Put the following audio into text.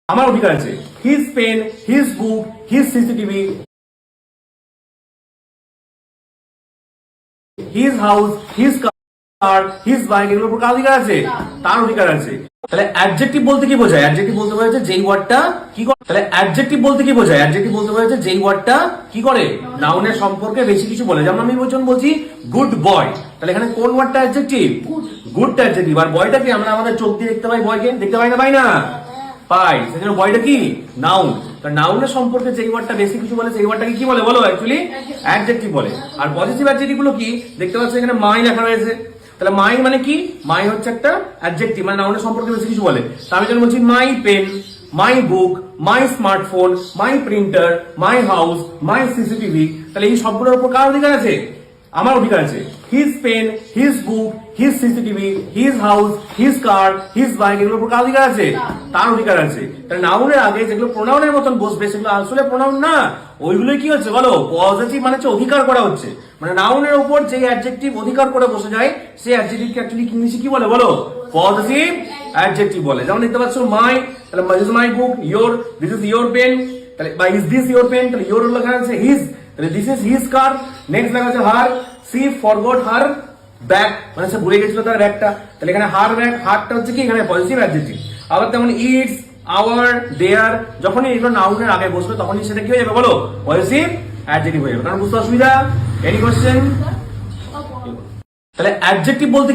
আমার অধিকার আছে। His pen, his book, his CCTV, his house, his car, his bike, এগুলোর উপর কার অধিকার আছে? তার অধিকার আছে। তাহলে অ্যাডজেক্টিভ বলতে কি বোঝায়? অ্যাডজেক্টিভ বলতে বোঝাচ্ছে যেই ওয়ার্ডটা কি করে। তাহলে অ্যাডজেক্টিভ বলতে কি বোঝায়? অ্যাডজেক্টিভ বলতে বোঝাচ্ছে যেই ওয়ার্ডটা কি করে, নাউনের সম্পর্কে বেশি কিছু বলে। যেমন আমি বলছি গুড বয়, তাহলে এখানে কোন ওয়ার্ডটা অ্যাডজেক্টিভ? গুডটা অ্যাডজেক্টিভ। আর বয়টা কি? আমরা আমাদের চোখ দিয়ে দেখতে পাই বয়কে? দেখতে পাই না? পাই না? পাই। সেজন্য বয়টা কি? নাউন। নাউনের সম্পর্কে যে ওয়ার্ডটা বেশি কিছু বলে সেই ওয়ার্ডটাকে কি বলে বলো? অ্যাকচুয়ালি অ্যাডজেক্টিভ বলে। আর পজিটিভ অ্যাডজেক্টিভ গুলো কি? দেখতে পাচ্ছ এখানে মাই লেখা রয়েছে। তাহলে মাই মানে কি? মাই হচ্ছে একটা অ্যাডজেক্টিভ, মানে নাউনের সম্পর্কে বেশি কিছু বলে। তো আমি যখন বলছি my pen, my book, my smartphone, my printer, my house, my CCTV, তাহলে এই সবগুলোর উপর কার অধিকার আছে? আমার অধিকার আছে। His pen, his book, his CCTV, his house, his car, his bike, এগুলোর উপর কার অধিকার আছে? তার অধিকার আছে। তাহলে নাউনের আগে যেগুলো প্রোনাউনের মতন বসবে সেগুলো আসলে প্রোনাউন না, ওইগুলোই কি হচ্ছে বলো? পজিটিভ, মানে হচ্ছে অধিকার করা হচ্ছে। মানে নাউনের উপর যে অ্যাডজেক্টিভ অধিকার করে বসে যায় সেই অ্যাডজেক্টিভকে অ্যাকচুয়ালি ইংলিশে কি বলে বলো? পজিটিভ অ্যাডজেক্টিভ বলে। যেমন দেখতে পাচ্ছ মাই, তাহলে this is my book, your, this is your pen, তাহলে বা ইজ দিস ইয়োর পেন, তাহলে ইয়োর লেখা আছে হিজ, তাহলে this is his car, next লেখা আছে her, she forgot her bag, মানে সে ভুলে গেছিল তার ব্যাগটা, তাহলে এখানে হার ব্যাগ, হারটা হচ্ছে কি এখানে পজিটিভ অ্যাডজেক্টিভ। আবার তেমন ইটস, আওয়ার, দেয়ার, যখনই এগুলো নাউনের আগে বসবে তখনই সেটা কি হয়ে যাবে বলো? পজিটিভ অ্যাডজেক্টিভ হয়ে যাবে। কারণ বুঝতে অসুবিধা? Any question? তাহলে অ্যাডজেক্টিভ বলতে